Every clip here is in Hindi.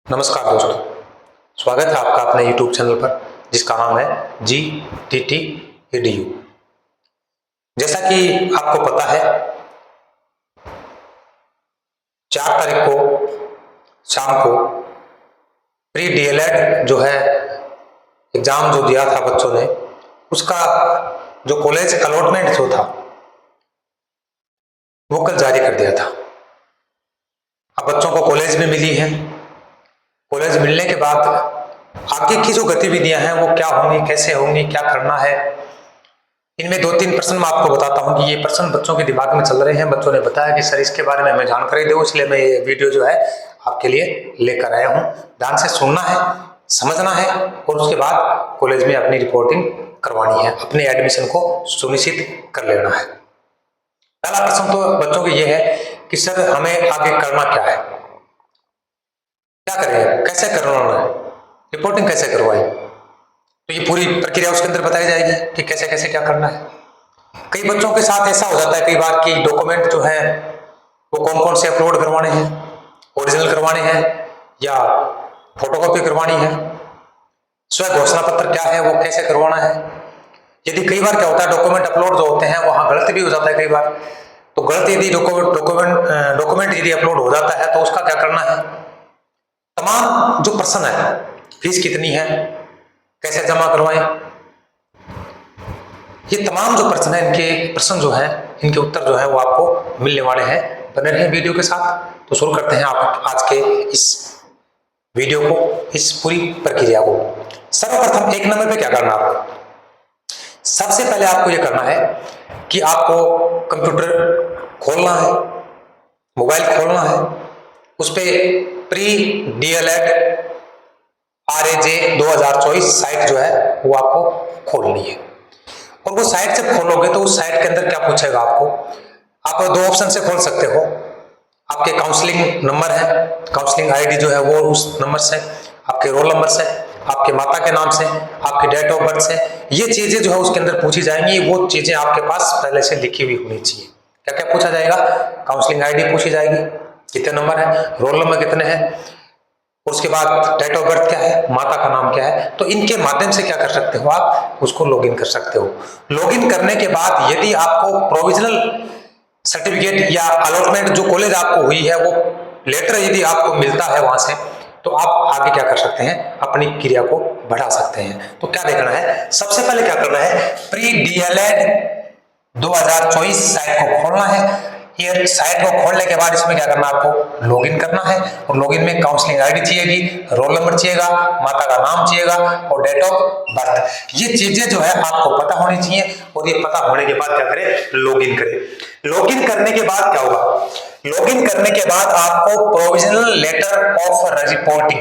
नमस्कार दोस्तों, स्वागत है आपका अपने YouTube चैनल पर जिसका नाम है GTT EDU। जैसा कि आपको पता है 4 तारीख को शाम को प्री DLED जो है एग्जाम जो दिया था बच्चों ने, उसका जो कॉलेज अलॉटमेंट जो था वो कल जारी कर दिया था। अब बच्चों को कॉलेज में मिली है। कॉलेज मिलने के बाद आगे की जो गतिविधियां हैं वो क्या होंगी, कैसे होंगी, क्या करना है, इनमें 2-3 प्रश्न मैं आपको बताता हूं कि ये प्रश्न बच्चों के दिमाग में चल रहे हैं। बच्चों ने बताया कि सर इसके बारे में हमें जानकारी दो, इसलिए मैं ये वीडियो जो है आपके लिए लेकर आया हूं। ध्यान से सुनना है, समझना है और उसके बाद कॉलेज में अपनी रिपोर्टिंग करवानी है, अपने एडमिशन को सुनिश्चित कर लेना है। पहला प्रश्न तो बच्चों के ये है कि सर हमें आगे करना क्या है, क्या करें, कैसे करवाना है, रिपोर्टिंग कैसे करवाएं। तो ये पूरी प्रक्रिया उसके अंदर बताई जाएगी कि कैसे कैसे क्या करना है। कई बच्चों के साथ ऐसा हो जाता है कई बार कि डॉक्यूमेंट जो है वो कौन कौन से अपलोड करवाने हैं, ओरिजिनल करवाने हैं या फोटोकॉपी करवानी है, स्व घोषणा पत्र क्या है वो कैसे करवाना है। यदि कई बार क्या होता है डॉक्यूमेंट अपलोड जो होते हैं वहां गलत भी हो जाता है कई बार, तो गलत यदि डॉक्यूमेंट यदि अपलोड हो जाता है तो उसका क्या करना है। तमाम जो प्रश्न है, फीस कितनी है, कैसे जमा करवाएं, ये तमाम जो प्रश्न है, इनके प्रश्न जो है, इनके उत्तर जो है वो आपको मिलने वाले हैं। बने रहें वीडियो के साथ। तो शुरू करते हैं आप आज के इस वीडियो को, इस पूरी प्रक्रिया को। सर्वप्रथम 1 नंबर पे क्या करना है आपको, सबसे पहले आपको ये करना है कि आपको कंप्यूटर खोलना है, मोबाइल खोलना है, उस पर प्री DLED RAJ 2024 साइट जो है वो आपको खोलनी है। और वो साइट जब खोलोगे तो उस साइट के अंदर क्या पूछेगा आपको, आप 2 ऑप्शन से खोल सकते हो। आपके काउंसलिंग नंबर है, काउंसलिंग ID जो है वो उस नंबर से, आपके रोल नंबर से, आपके माता के नाम से, आपके डेट ऑफ बर्थ से, ये चीजें जो है उसके अंदर पूछी जाएंगी। वो चीजें आपके पास पहले से लिखी हुई होनी चाहिए। क्या क्या पूछा जाएगा, काउंसलिंग ID पूछी जाएगी, कितने नंबर है, रोल नंबर कितने हैं, उसके बाद डेट ऑफ बर्थ क्या है, माता का नाम क्या है। तो इनके माध्यम से क्या कर सकते हो, आप उसको लॉगिन कर सकते हो। लॉगिन करने के बाद यदि आपको प्रोविजनल सर्टिफिकेट या अलॉटमेंट जो कॉलेज आपको हुई है वो लेटर यदि आपको मिलता है वहां से, तो आप आगे क्या कर सकते हैं, अपनी क्रिया को बढ़ा सकते हैं। तो क्या देखना है, सबसे पहले क्या करना है, प्री DLED 2024 साइट को खोलना है। ये साइट को खोलने के बाद इसमें क्या करना है, आपको लॉगिन करना है। और लॉगिन में काउंसलिंग ID चाहिएगी, रोल नंबर चाहिएगा, माता का नाम चाहिएगा और डेट ऑफ बर्थ। ये चीजें जो है आपको पता होनी चाहिए। और ये पता होने के बाद क्या करें, लॉगिन करें। लॉगिन करने के बाद क्या होगा, लॉगिन करने के बाद आपको provisional letter of reporting,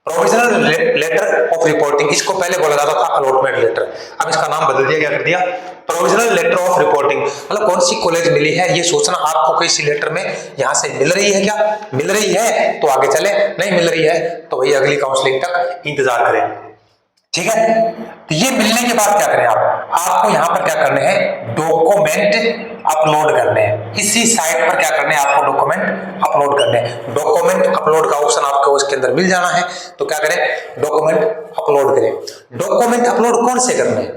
provisional letter of reporting, इसको पहले बोला जाता था अलॉटमेंट लेटर, अब इसका नाम बदल दिया, क्या कर दिया, प्रोविजनल लेटर ऑफ रिपोर्टिंग। मतलब कौन सी कॉलेज मिली है ये सोचना, आपको किसी लेटर में यहां से मिल रही है, क्या मिल रही है तो आगे चले, नहीं मिल रही है तो वही अगली काउंसलिंग तक इंतजार करें। ठीक है, तो ये मिलने के बाद क्या करें, आपको यहां पर क्या करने हैं, डॉक्यूमेंट अपलोड करने हैं। इसी साइट पर क्या करने हैं, आपको डॉक्यूमेंट अपलोड करने हैं। डॉक्यूमेंट अपलोड का ऑप्शन आपको इसके अंदर मिल जाना है। तो क्या करें, डॉक्यूमेंट अपलोड करें। डॉक्यूमेंट अपलोड कौन से करने हैं,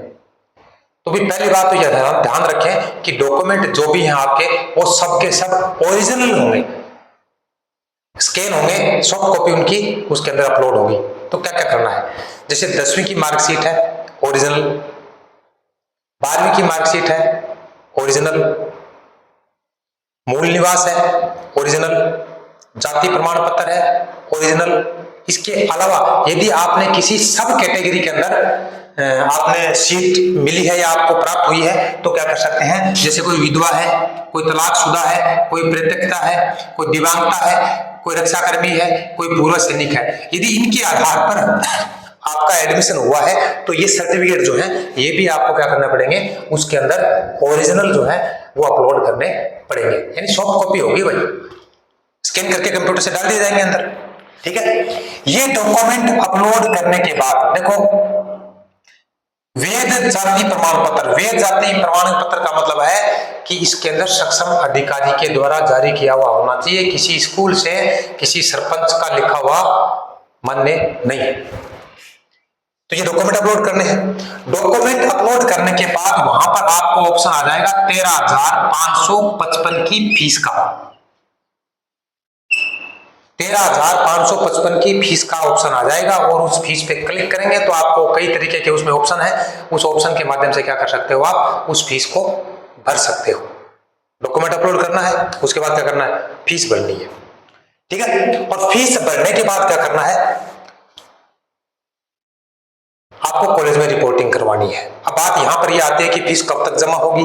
तो भी पहली बात तो यह ध्यान रखें कि डॉक्यूमेंट जो भी हैं आपके वो सब के सब ओरिजिनल होंगे, स्कैन होंगे, सॉफ्ट कॉपी उनकी उसके अंदर अपलोड होगी। तो क्या क्या करना है, जैसे 10वीं की मार्कशीट है ओरिजिनल, 12वीं की मार्कशीट है ओरिजिनल, मूल निवास है ओरिजिनल, जाति प्रमाण पत्र है ओरिजिनल। इसके अलावा यदि आपने किसी सब कैटेगरी के अंदर आपने सीट मिली है या आपको प्राप्त हुई है तो क्या कर सकते हैं, जैसे कोई विधवा है, कोई तलाकशुदा है, कोई मृतकता है, कोई दिव्यांगता है, कोई रक्षाकर्मी है, कोई पूर्व सैनिक है, यदि इनके आधार पर आपका एडमिशन हुआ है तो ये सर्टिफिकेट जो है ये भी आपको क्या करना पड़ेंगे, उसके अंदर ओरिजिनल जो है वो अपलोड करने पड़ेंगे। यानी सॉफ्ट कॉपी होगी भाई, स्कैन करके कंप्यूटर से डाल दिए जाएंगे अंदर। ठीक है, ये डॉक्यूमेंट अपलोड करने के बाद देखो, वेद जाति प्रमाण पत्र, वेद जाति प्रमाण पत्र का मतलब है कि इसके अंदर सक्षम अधिकारी के द्वारा जारी किया हुआ होना चाहिए, किसी स्कूल से किसी सरपंच का लिखा हुआ मान्य नहीं। तो ये डॉक्यूमेंट अपलोड करने हैं। डॉक्यूमेंट अपलोड करने के बाद वहां पर आपको ऑप्शन आ जाएगा 13,555 की फीस का। 13,555 की फीस का ऑप्शन आ जाएगा और उस फीस पे क्लिक करेंगे तो आपको कई तरीके के उसमें ऑप्शन है। उस ऑप्शन के माध्यम से क्या कर सकते हो, आप उस फीस को भर सकते हो। डॉक्यूमेंट अपलोड करना है, उसके बाद क्या करना है, फीस भरनी है। ठीक है, और फीस भरने के बाद क्या करना है, आपको कॉलेज में रिपोर्टिंग करवानी है। अब बात यहां पर ये आती है कि फीस कब तक जमा होगी,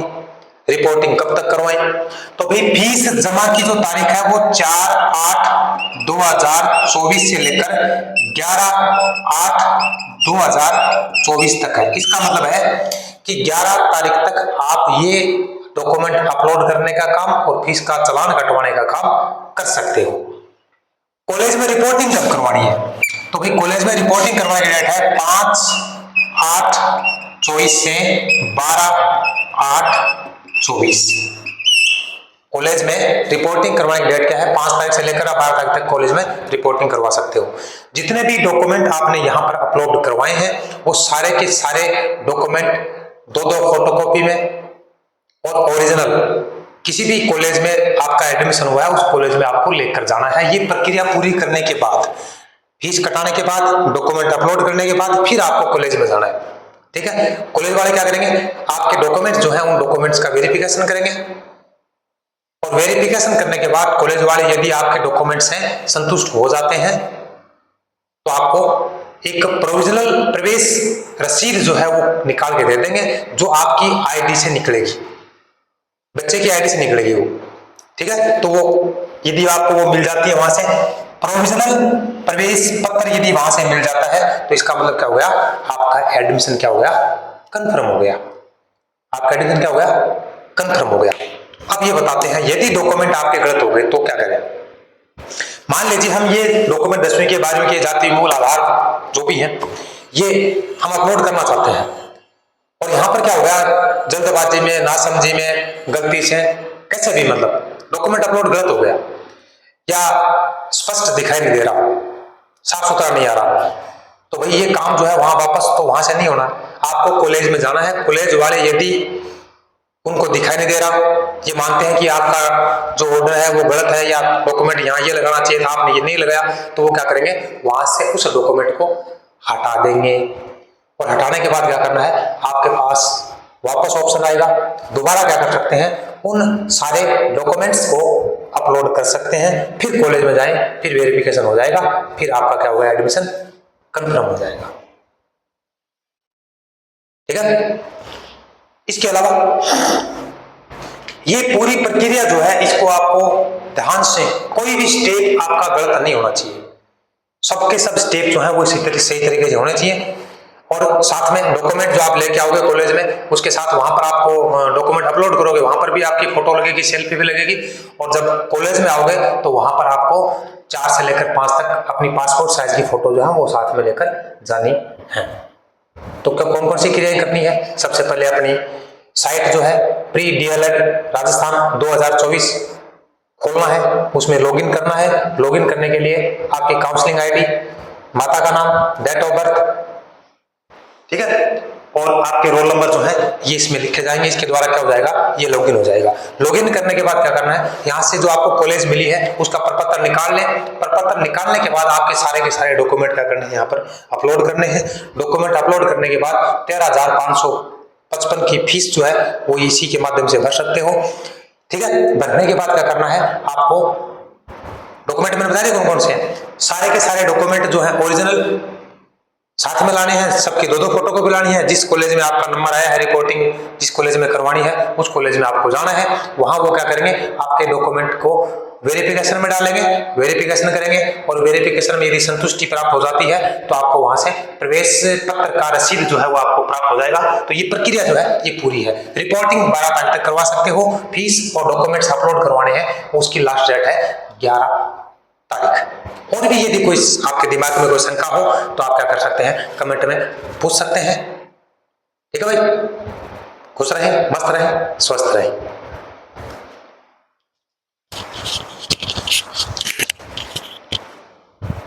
रिपोर्टिंग कब तक करवाएं। तो भाई फीस जमा की जो तारीख है वो 4/8/2024 से लेकर 11/8/2024 तक है। इसका मतलब है कि 11 तारीख तक आप ये डॉक्यूमेंट अपलोड करने का काम और फीस का चालान कटवाने का काम कर सकते हो। कॉलेज में रिपोर्टिंग जब करवानी है तो भाई कॉलेज में रिपोर्टिंग करवाने की डेट है 5/8/24 से 12/8/24। कॉलेज में रिपोर्टिंग करवाने की डेट क्या है, 5 तारीख से लेकर 12 तारीख तक कॉलेज में रिपोर्टिंग करवा सकते हो। जितने भी डॉक्यूमेंट आपने यहाँ पर अपलोड करवाए हैं वो सारे के सारे डॉक्यूमेंट 2-2 फोटोकॉपी में और ओरिजिनल किसी भी कॉलेज में आपका एडमिशन हुआ है उस कॉलेज में आपको लेकर जाना है। ये प्रक्रिया पूरी करने के बाद, फीस कटाने के बाद, डॉक्यूमेंट अपलोड करने के बाद फिर आपको कॉलेज में जाना है। ठीक है, कॉलेज वाले क्या करेंगे, आपके डॉक्यूमेंट्स जो है उन डॉक्यूमेंट्स का वेरिफिकेशन करेंगे और वेरिफिकेशन करने के बाद कॉलेज वाले यदि आपके डॉक्यूमेंट्स हैं संतुष्ट हो जाते हैं तो आपको एक प्रोविजनल प्रवेश रसीद जो है वो निकाल के दे देंगे, जो आपकी आईडी से निकलेगी, बच्चे की आईडी से निकलेगी वो। ठीक है, तो वो यदि आपको वो मिल जाती है वहां से, प्रोविजनल प्रवेश पत्र यदि वहां से मिल जाता है तो इसका मतलब क्या हो गया, आपका एडमिशन क्या हो गया, कंफर्म हो गया। आपका एडमिशन क्या हो गया, कंफर्म हो गया। अब ये बताते हैं यदि डॉक्यूमेंट आपके गलत हो गए तो क्या करें। मान लीजिए हम ये डॉक्यूमेंट 10वीं के 12वीं के जाति मूल आधार जो भी है ये हम अपलोड करना चाहते हैं और यहाँ पर क्या हो गया, जल्दबाजी में, नासमझी में, गलती से, कैसे भी मतलब डॉक्यूमेंट अपलोड गलत हो गया या स्पष्ट दिखाई नहीं दे रहा, साफ सुथरा नहीं आ रहा, तो भाई ये काम जो है वहां वापस तो वहां से नहीं होना, आपको कॉलेज में जाना है। कॉलेज वाले यदि उनको दिखाई नहीं दे रहा, ये मानते हैं कि आपका जो ऑर्डर है वो गलत है या डॉक्यूमेंट यहाँ ये लगाना चाहिए था आपने ये नहीं लगाया, तो वो क्या करेंगे, वहां से उस डॉक्यूमेंट को हटा देंगे और हटाने के बाद क्या करना है, आपके पास वापस ऑप्शन आएगा, दोबारा क्या कर सकते हैं, उन सारे डॉक्यूमेंट्स को अपलोड कर सकते हैं, फिर कॉलेज में जाएं, फिर वेरिफिकेशन हो जाएगा, फिर आपका क्या होगा, एडमिशन कंफर्म हो जाएगा। ठीक है, इसके अलावा ये पूरी प्रक्रिया जो है इसको आपको ध्यान से, कोई भी स्टेप आपका गलत नहीं होना चाहिए, सबके सब स्टेप जो है वो सही तरीके से होने चाहिए। और साथ में डॉक्यूमेंट जो आप लेके आओगे कॉलेज में, उसके साथ वहां पर आपको डॉक्यूमेंट अपलोड करोगे, वहां पर भी आपकी फोटो लगेगी, सेल्फी भी लगेगी, और जब कॉलेज में आओगे तो वहां पर आपको 4 से लेकर 5 तक अपनी पासपोर्ट साइज की फोटो जो है वो साथ में लेकर जानी है। तो कौन कौन सी क्रियाएं करनी है, सबसे पहले अपनी साइट जो है प्री डीएलएड राजस्थान 2024 खोलना है, उसमें लॉगिन करना है। लॉगिन करने के लिए आपकी काउंसलिंग आईडी, माता का नाम, डेट ऑफ बर्थ, ठीक है, और आपके रोल नंबर जो है ये इसमें लिखे जाएंगे, इसके द्वारा क्या हो जाएगा, ये लॉगिन हो जाएगा। लॉगिन करने के बाद क्या करना है, यहाँ से जो आपको कॉलेज मिली है उसका प्रपत्र निकाल लें। प्रपत्र निकालने के बाद आपके सारे के सारे डॉक्यूमेंट क्या करने हैं, यहाँ पर अपलोड करने हैं। डॉक्यूमेंट अपलोड करने के बाद 13,555 की फीस जो है वो इसी के माध्यम से भर सकते हो। ठीक है, भरने के बाद क्या करना है, आपको डॉक्यूमेंट मैंने बताया कौन कौन से हैं, सारे के सारे डॉक्यूमेंट जो है ओरिजिनल साथ में लाने हैं, सबकी 2-2 फोटो कॉपी लानी है। जिस कॉलेज में आपका नंबर आया है, रिपोर्टिंग जिस कॉलेज में करवानी है उस कॉलेज में आपको जाना है, वहां वो क्या करेंगे, आपके डॉक्यूमेंट को वेरिफिकेशन में डालेंगे, वेरिफिकेशन करेंगे और वेरिफिकेशन में यदि संतुष्टि प्राप्त हो जाती है तो आपको वहां से प्रवेश पत्र का रसीद जो है वो आपको प्राप्त हो जाएगा। तो ये प्रक्रिया जो है ये पूरी है। रिपोर्टिंग 12 तारीख तक करवा सकते हो, फीस और डॉक्यूमेंट्स अपलोड करवाने हैं, उसकी लास्ट डेट है 11 तारीख। और भी यदि कोई आपके दिमाग में कोई शंका हो तो आप क्या कर सकते हैं, कमेंट में पूछ सकते हैं। ठीक है भाई, खुश रहें, मस्त रहें, स्वस्थ रहें।